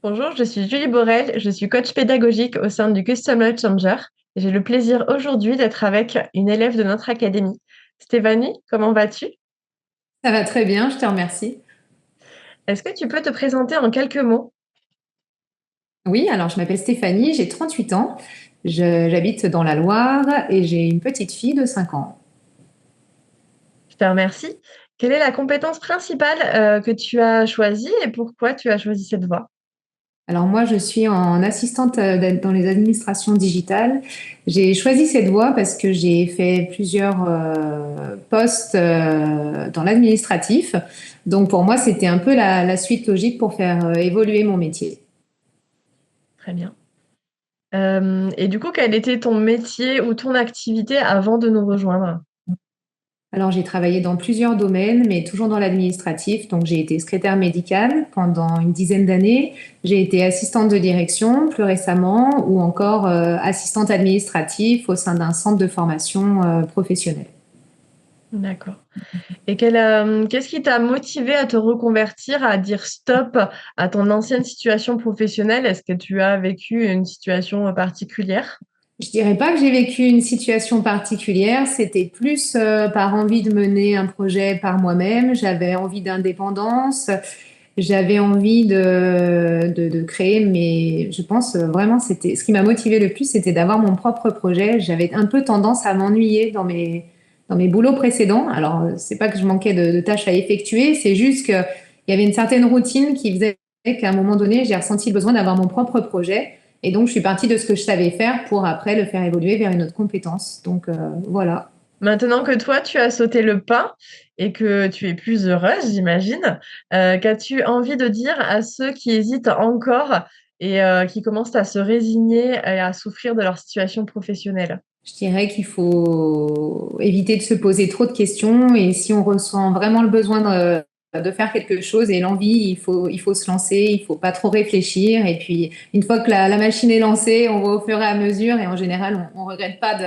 Bonjour, je suis Julie Borel, je suis coach pédagogique au sein du Custom Life Changer et j'ai le plaisir aujourd'hui d'être avec une élève de notre académie. Stéphanie, comment vas-tu? Ça va très bien, je te remercie. Est-ce que tu peux te présenter en quelques mots? Oui, alors je m'appelle Stéphanie, j'ai 38 ans, j'habite dans la Loire et j'ai une petite fille de 5 ans. Je te remercie. Quelle est la compétence principale que tu as choisie et pourquoi tu as choisi cette voie? Alors moi, je suis en assistante dans les administrations digitales. J'ai choisi cette voie parce que j'ai fait plusieurs postes dans l'administratif. Donc pour moi, c'était un peu la suite logique pour faire évoluer mon métier. Très bien. Et du coup, quel était ton métier ou ton activité avant de nous rejoindre? Alors, j'ai travaillé dans plusieurs domaines, mais toujours dans l'administratif. Donc, j'ai été secrétaire médicale pendant une dizaine d'années. J'ai été assistante de direction plus récemment ou encore assistante administrative au sein d'un centre de formation professionnelle. D'accord. Et qu'est-ce qui t'a motivé à te reconvertir, à dire stop à ton ancienne situation professionnelle? Est-ce que tu as vécu une situation particulière? Je dirais pas que j'ai vécu une situation particulière, c'était plus par envie de mener un projet par moi-même. J'avais envie d'indépendance, j'avais envie de créer, mais je pense vraiment c'était ce qui m'a motivé le plus, c'était d'avoir mon propre projet. J'avais un peu tendance à m'ennuyer dans mes boulots précédents. Alors, c'est pas que je manquais de tâches à effectuer, c'est juste qu'il y avait une certaine routine qui faisait qu'à un moment donné, j'ai ressenti le besoin d'avoir mon propre projet. Et donc, je suis partie de ce que je savais faire pour après le faire évoluer vers une autre compétence. Donc, voilà. Maintenant que toi, tu as sauté le pas et que tu es plus heureuse, j'imagine, qu'as-tu envie de dire à ceux qui hésitent encore et qui commencent à se résigner et à souffrir de leur situation professionnelle? Je dirais qu'il faut éviter de se poser trop de questions et si on ressent vraiment le besoin de faire quelque chose et l'envie, il faut se lancer, il faut pas trop réfléchir. Et puis, une fois que la machine est lancée, on va au fur et à mesure et en général, on regrette pas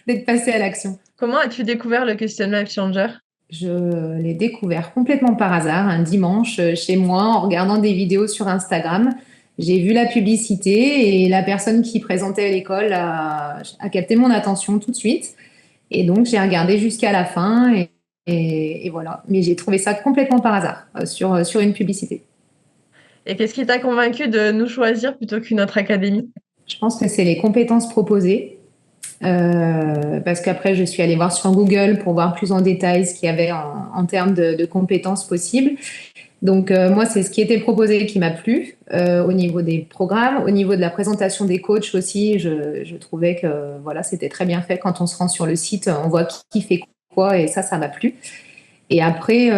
d'être passé à l'action. Comment as-tu découvert le Custom Life Changer? Je l'ai découvert complètement par hasard un dimanche chez moi en regardant des vidéos sur Instagram. J'ai vu la publicité et la personne qui présentait l'école a capté mon attention tout de suite. Et donc, j'ai regardé jusqu'à la fin et voilà. Mais j'ai trouvé ça complètement par hasard sur une publicité. Et qu'est-ce qui t'a convaincu de nous choisir plutôt qu'une autre académie? Je pense que c'est les compétences proposées. Parce qu'après, je suis allée voir sur Google pour voir plus en détail ce qu'il y avait en termes de compétences possibles. Donc, moi, c'est ce qui était proposé qui m'a plu au niveau des programmes, au niveau de la présentation des coachs aussi. Je trouvais que voilà, c'était très bien fait. Quand on se rend sur le site, on voit qui fait quoi et ça m'a plu. Et après,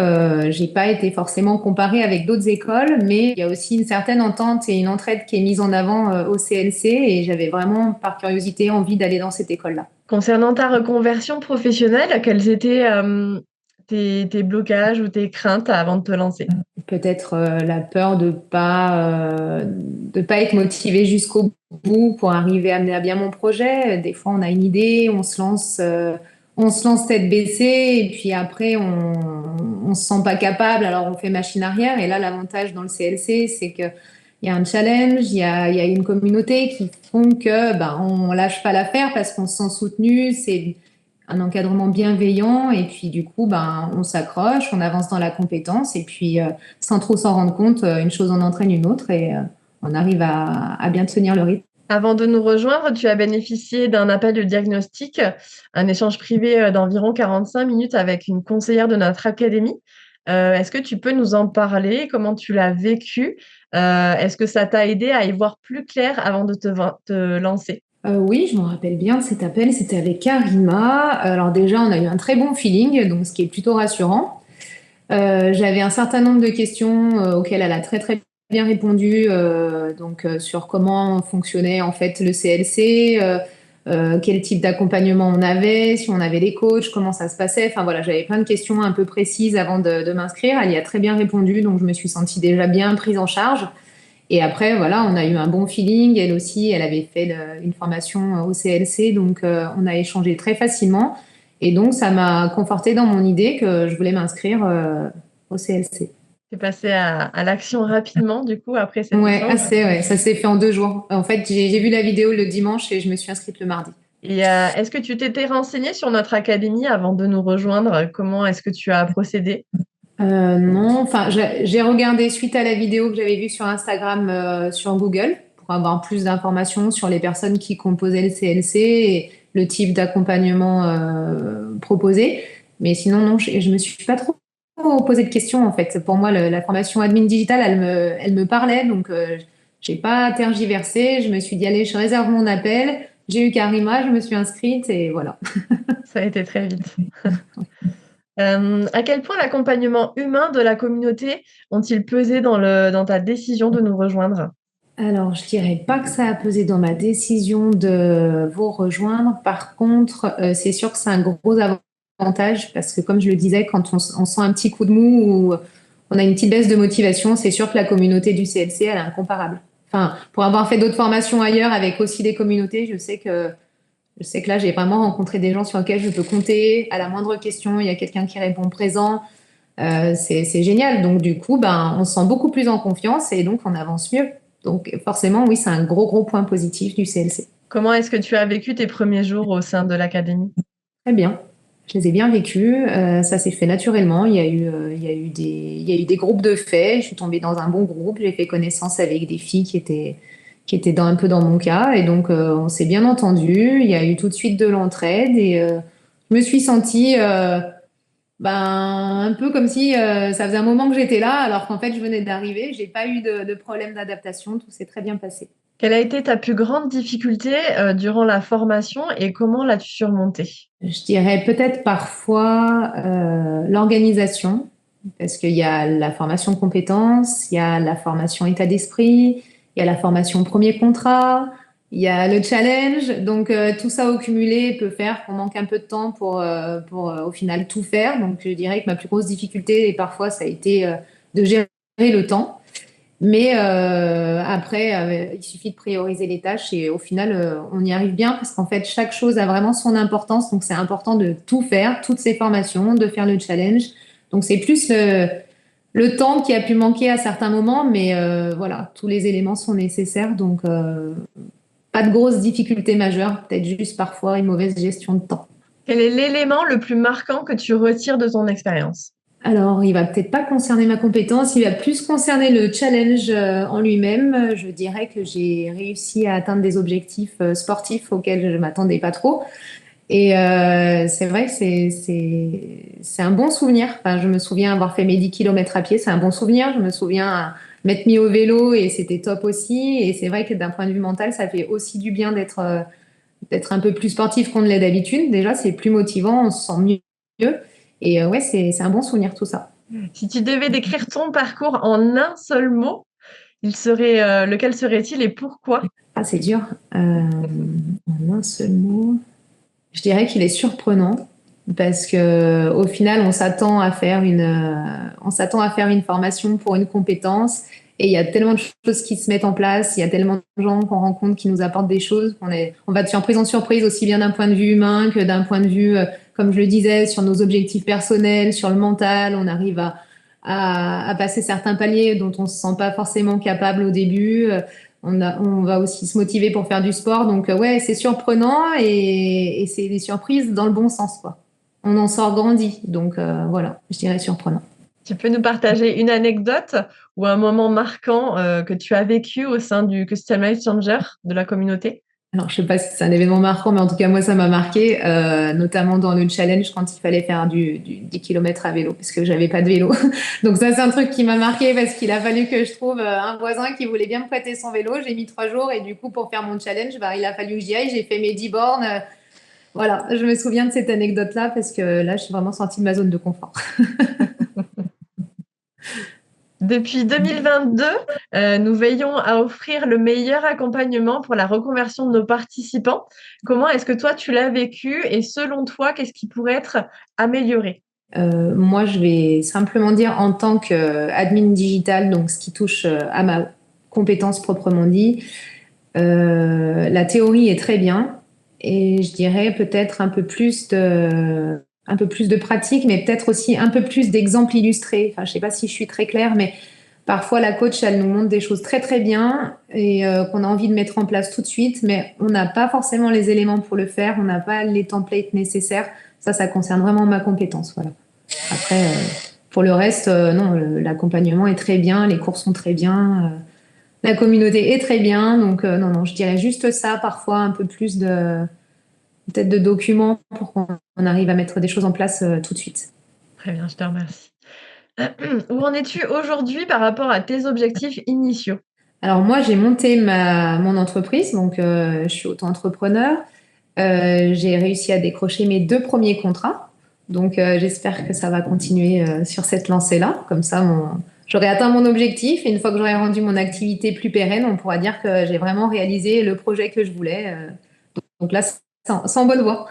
j'ai pas été forcément comparée avec d'autres écoles, mais il y a aussi une certaine entente et une entraide qui est mise en avant au CLC et j'avais vraiment, par curiosité, envie d'aller dans cette école-là. Concernant ta reconversion professionnelle, quels étaient tes blocages ou tes craintes avant de te lancer? Peut-être la peur de pas être motivée jusqu'au bout pour arriver à mener à bien mon projet. Des fois, on a une idée, on se lance tête baissée, et puis après, on se sent pas capable, alors on fait machine arrière. Et là, l'avantage dans le CLC, c'est que il y a un challenge, il y a une communauté qui font que ben, on lâche pas l'affaire parce qu'on se sent soutenu. C'est un encadrement bienveillant et puis du coup, ben, on s'accroche, on avance dans la compétence et puis sans trop s'en rendre compte, une chose en entraîne une autre et on arrive à bien tenir le rythme. Avant de nous rejoindre, tu as bénéficié d'un appel de diagnostic, un échange privé d'environ 45 minutes avec une conseillère de notre académie. Est-ce que tu peux nous en parler? Comment tu l'as vécu? Est-ce que ça t'a aidé à y voir plus clair avant de te lancer? Oui, je me rappelle bien de cet appel, c'était avec Karima. Alors déjà, on a eu un très bon feeling, donc ce qui est plutôt rassurant. J'avais un certain nombre de questions auxquelles elle a très bien répondu, sur comment fonctionnait en fait le CLC, quel type d'accompagnement on avait, si on avait des coachs, comment ça se passait. Enfin voilà, j'avais plein de questions un peu précises avant de m'inscrire. Elle y a très bien répondu, donc je me suis sentie déjà bien prise en charge. Et après, voilà, on a eu un bon feeling. Elle aussi, elle avait fait une formation au CLC, donc on a échangé très facilement. Et donc, ça m'a conforté dans mon idée que je voulais m'inscrire au CLC. Tu es passé à l'action rapidement, du coup, après cet Ouais, échange. assez, ouais. Ça s'est fait en 2 jours. En fait, j'ai vu la vidéo le dimanche et je me suis inscrite le mardi. Et est-ce que tu t'étais renseigné sur notre académie avant de nous rejoindre? Comment est-ce que tu as procédé? Non, enfin, j'ai regardé suite à la vidéo que j'avais vue sur Instagram, sur Google, pour avoir plus d'informations sur les personnes qui composaient le CLC et le type d'accompagnement proposé. Mais sinon, non, je me suis pas trop posé de questions en fait. Pour moi, la formation admin digital, elle me parlait, donc j'ai pas tergiversé. Je me suis dit, allez, je réserve mon appel. J'ai eu Karima, je me suis inscrite et voilà. Ça a été très vite. À quel point l'accompagnement humain de la communauté ont-ils pesé dans ta décision de nous rejoindre? Alors, je dirais pas que ça a pesé dans ma décision de vous rejoindre. Par contre, c'est sûr que c'est un gros avantage parce que, comme je le disais, quand on sent un petit coup de mou ou on a une petite baisse de motivation, c'est sûr que la communauté du CLC, elle est incomparable. Enfin, pour avoir fait d'autres formations ailleurs avec aussi des communautés, je sais que là, j'ai vraiment rencontré des gens sur lesquels je peux compter. À la moindre question, il y a quelqu'un qui répond présent. C'est génial. Donc, du coup, ben, on se sent beaucoup plus en confiance et donc on avance mieux. Donc, forcément, oui, c'est un gros point positif du CLC. Comment est-ce que tu as vécu tes premiers jours au sein de l'académie? Très bien. Je les ai bien vécus. Ça s'est fait naturellement. Il y a eu des groupes de faits. Je suis tombée dans un bon groupe. J'ai fait connaissance avec des filles qui étaient un peu dans mon cas. Et donc, on s'est bien entendu. Il y a eu tout de suite de l'entraide et je me suis sentie ben, un peu comme si ça faisait un moment que j'étais là, alors qu'en fait, je venais d'arriver. J'ai pas eu de problème d'adaptation. Tout s'est très bien passé. Quelle a été ta plus grande difficulté, durant la formation et comment l'as-tu surmontée? Je dirais peut-être parfois l'organisation, parce qu'il y a la formation compétences, il y a la formation état d'esprit, il y a la formation premier contrat, il y a le challenge. Donc tout ça au cumulé peut faire qu'on manque un peu de temps pour au final tout faire. Donc je dirais que ma plus grosse difficulté, et parfois, ça a été de gérer le temps. Mais après, il suffit de prioriser les tâches et au final, on y arrive bien parce qu'en fait, chaque chose a vraiment son importance. Donc, c'est important de tout faire, toutes ces formations, de faire le challenge. Donc, c'est plus le temps qui a pu manquer à certains moments, mais voilà, tous les éléments sont nécessaires. Donc, pas de grosses difficultés majeures, peut-être juste parfois une mauvaise gestion de temps. Quel est l'élément le plus marquant que tu retires de ton expérience? Alors, il va peut-être pas concerner ma compétence, il va plus concerner le challenge en lui-même. Je dirais que j'ai réussi à atteindre des objectifs sportifs auxquels je ne m'attendais pas trop. Et c'est vrai que c'est un bon souvenir. Enfin, je me souviens avoir fait mes 10 kilomètres à pied, c'est un bon souvenir. Je me souviens m'être mis au vélo et c'était top aussi. Et c'est vrai que d'un point de vue mental, ça fait aussi du bien d'être un peu plus sportif qu'on ne l'est d'habitude. Déjà, c'est plus motivant, on se sent mieux. Et ouais, c'est un bon souvenir tout ça. Si tu devais décrire ton parcours en un seul mot, lequel serait-il et pourquoi? Ah, c'est dur. En un seul mot. Je dirais qu'il est surprenant parce que au final, on s'attend à faire une formation pour une compétence et il y a tellement de choses qui se mettent en place, il y a tellement de gens qu'on rencontre qui nous apportent des choses on va de surprise en surprise aussi bien d'un point de vue humain que d'un point de vue, comme je le disais, sur nos objectifs personnels, sur le mental. On arrive à passer certains paliers dont on se sent pas forcément capable au début. On va aussi se motiver pour faire du sport. Donc, ouais, c'est surprenant et c'est des surprises dans le bon sens, quoi. On en sort grandi. Donc, voilà, je dirais surprenant. Tu peux nous partager une anecdote ou un moment marquant, que tu as vécu au sein du Custom Life Changer de la communauté? Alors, je sais pas si c'est un événement marquant, mais en tout cas, moi, ça m'a marqué, notamment dans le challenge quand il fallait faire du 10 km à vélo, parce que j'avais pas de vélo. Donc ça, c'est un truc qui m'a marqué parce qu'il a fallu que je trouve un voisin qui voulait bien me prêter son vélo. J'ai mis 3 jours et du coup, pour faire mon challenge, bah, il a fallu que j'y aille. J'ai fait mes 10 bornes. Voilà, je me souviens de cette anecdote-là parce que là, je suis vraiment sortie de ma zone de confort. Depuis 2022, nous veillons à offrir le meilleur accompagnement pour la reconversion de nos participants. Comment est-ce que toi, tu l'as vécu et selon toi, qu'est-ce qui pourrait être amélioré? Moi, je vais simplement dire en tant qu'admin digital, donc ce qui touche à ma compétence proprement dit, la théorie est très bien et je dirais peut-être un peu plus de un peu plus de pratique, mais peut-être aussi un peu plus d'exemples illustrés. Enfin, je sais pas si je suis très claire, mais parfois la coach, elle nous montre des choses très très bien et qu'on a envie de mettre en place tout de suite, mais on n'a pas forcément les éléments pour le faire, on n'a pas les templates nécessaires. Ça concerne vraiment ma compétence. Voilà. Après, pour le reste, non, l'accompagnement est très bien, les cours sont très bien, la communauté est très bien. Donc, non, non, je dirais juste ça, parfois un peu plus peut-être de documents pour qu'on arrive à mettre des choses en place tout de suite. Très bien, je te remercie. Où en es-tu aujourd'hui par rapport à tes objectifs initiaux? Alors moi, j'ai monté mon entreprise, donc je suis auto-entrepreneur. J'ai réussi à décrocher mes 2 premiers contrats. Donc j'espère que ça va continuer sur cette lancée-là. Comme ça, j'aurai atteint mon objectif. Et une fois que j'aurai rendu mon activité plus pérenne, on pourra dire que j'ai vraiment réalisé le projet que je voulais. Donc là, c'est en bonne voie.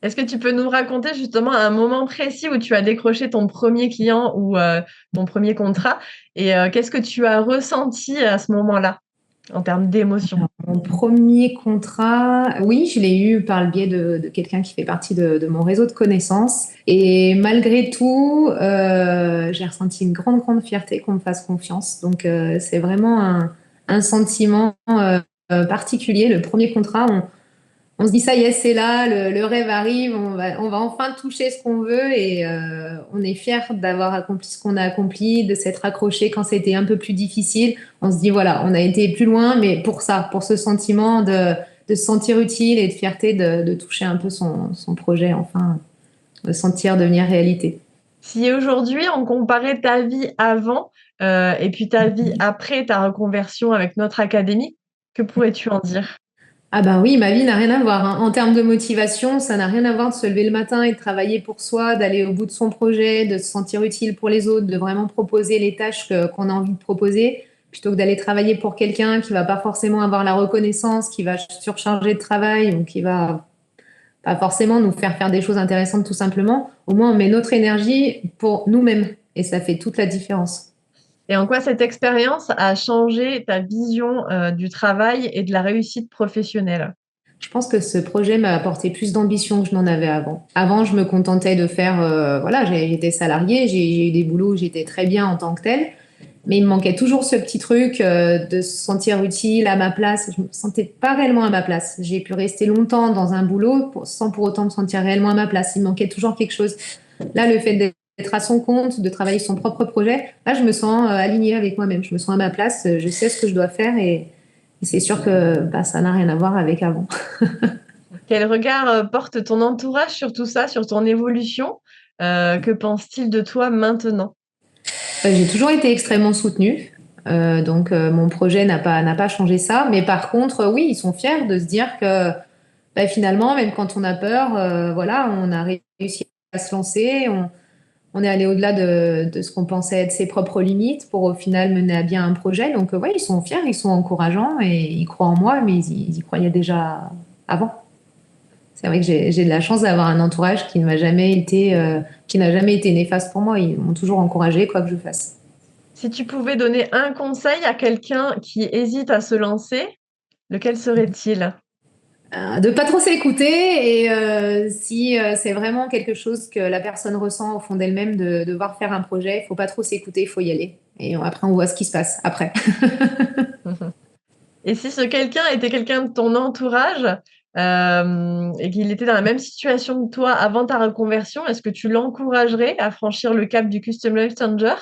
Est-ce que tu peux nous raconter justement un moment précis où tu as décroché ton premier client ou ton premier contrat et qu'est-ce que tu as ressenti à ce moment-là en termes d'émotion? Mon premier contrat, oui, je l'ai eu par le biais de quelqu'un qui fait partie de mon réseau de connaissances. Et malgré tout, j'ai ressenti une grande, grande fierté qu'on me fasse confiance. Donc, c'est vraiment un sentiment particulier. Le premier contrat, on se dit ça y est, c'est là, le rêve arrive, on va enfin toucher ce qu'on veut et on est fier d'avoir accompli ce qu'on a accompli, de s'être accroché quand c'était un peu plus difficile. On se dit voilà, on a été plus loin, mais pour ça, pour ce sentiment de se sentir utile et de fierté de toucher un peu son projet, enfin, de sentir devenir réalité. Si aujourd'hui on comparait ta vie avant et puis ta vie après ta reconversion avec notre académie, que pourrais-tu en dire? Ah ben oui, ma vie n'a rien à voir, hein. En termes de motivation, ça n'a rien à voir de se lever le matin et de travailler pour soi, d'aller au bout de son projet, de se sentir utile pour les autres, de vraiment proposer les tâches qu'on a envie de proposer, plutôt que d'aller travailler pour quelqu'un qui va pas forcément avoir la reconnaissance, qui va surcharger de travail ou qui va pas forcément nous faire des choses intéressantes tout simplement. Au moins, on met notre énergie pour nous-mêmes et ça fait toute la différence. Et en quoi cette expérience a changé ta vision du travail et de la réussite professionnelle? Je pense que ce projet m'a apporté plus d'ambition que je n'en avais avant. Avant, je me contentais de faire, voilà, j'étais salariée, j'ai eu des boulots où j'étais très bien en tant que telle, mais il me manquait toujours ce petit truc de se sentir utile, à ma place. Je me sentais pas réellement à ma place. J'ai pu rester longtemps dans un boulot sans pour autant me sentir réellement à ma place. Il me manquait toujours quelque chose. Là, le fait d'être à son compte, de travailler son propre projet, là, je me sens alignée avec moi-même. Je me sens à ma place, je sais ce que je dois faire et c'est sûr que bah, ça n'a rien à voir avec avant. Quel regard porte ton entourage sur tout ça, sur ton évolution? Que pense-t-il de toi maintenant? J'ai toujours été extrêmement soutenue. Donc mon projet n'a pas changé ça. Mais par contre, oui, ils sont fiers de se dire que bah, finalement, même quand on a peur, voilà, on a réussi à se lancer. On est allé au-delà de ce qu'on pensait être ses propres limites pour au final mener à bien un projet. Donc ouais, ils sont fiers, ils sont encourageants et ils croient en moi, mais ils y croyaient déjà avant. C'est vrai que j'ai de la chance d'avoir un entourage qui n'a jamais été néfaste pour moi. Ils m'ont toujours encouragé quoi que je fasse. Si tu pouvais donner un conseil à quelqu'un qui hésite à se lancer, lequel serait-il? De pas trop s'écouter et si c'est vraiment quelque chose que la personne ressent au fond d'elle-même de devoir faire un projet, il faut pas trop s'écouter, il faut y aller. Et après, on voit ce qui se passe après. Et si ce quelqu'un était quelqu'un de ton entourage, et qu'il était dans la même situation que toi avant ta reconversion, est-ce que tu l'encouragerais à franchir le cap du Custom Life Changer?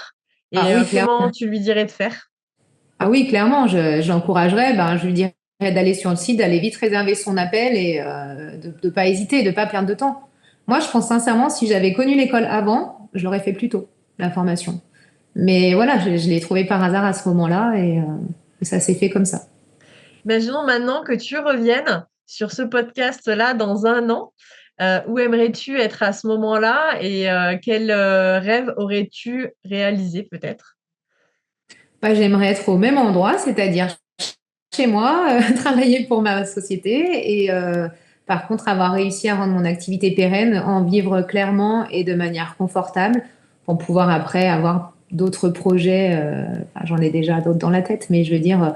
Ah Et oui, comment clairement. tu lui dirais de faire? Ah oui, clairement, je l'encouragerais. Ben, je lui dirais d'aller sur le site, d'aller vite réserver son appel et de ne pas hésiter, de ne pas perdre de temps. Moi, je pense sincèrement, si j'avais connu l'école avant, je l'aurais fait plus tôt, la formation. Mais voilà, je l'ai trouvé par hasard à ce moment-là et ça s'est fait comme ça. Imaginons maintenant que tu reviennes sur ce podcast-là dans 1 an. Où aimerais-tu être à ce moment-là et quel, rêve aurais-tu réalisé peut-être? Bah, j'aimerais être au même endroit, c'est-à-dire chez moi, travailler pour ma société et par contre avoir réussi à rendre mon activité pérenne, en vivre clairement et de manière confortable pour pouvoir après avoir d'autres projets. Enfin, j'en ai déjà d'autres dans la tête, mais je veux dire,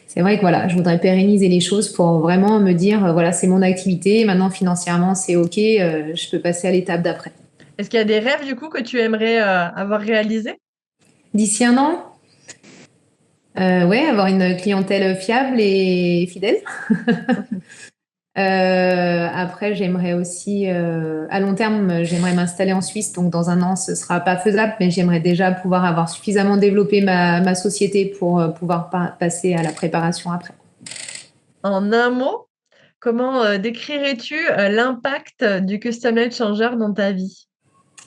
c'est vrai que voilà, je voudrais pérenniser les choses pour vraiment me dire, voilà, c'est mon activité. Maintenant, financièrement, c'est OK. Je peux passer à l'étape d'après. Est-ce qu'il y a des rêves, du coup, que tu aimerais avoir réalisés? D'ici un an, ouais, avoir une clientèle fiable et fidèle. Après, j'aimerais aussi, à long terme, j'aimerais m'installer en Suisse. Donc, dans un an, ce sera pas faisable, mais j'aimerais déjà pouvoir avoir suffisamment développé ma société pour pouvoir passer à la préparation après. En un mot, comment décrirais-tu l'impact du Custom Light Changer dans ta vie?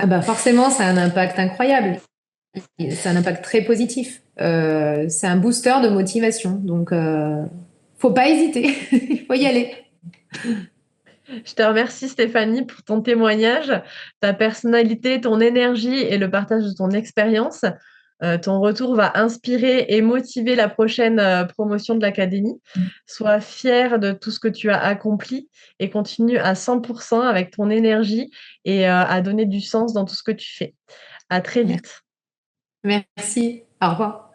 Ah bah forcément, ça a un impact incroyable. C'est un impact très positif. C'est un booster de motivation. Donc, faut pas hésiter. Il faut y aller. Je te remercie Stéphanie pour ton témoignage, ta personnalité, ton énergie et le partage de ton expérience. Ton retour va inspirer et motiver la prochaine promotion de l'académie. Sois fier de tout ce que tu as accompli et continue à 100% avec ton énergie et à donner du sens dans tout ce que tu fais. À très vite. Merci. Au revoir.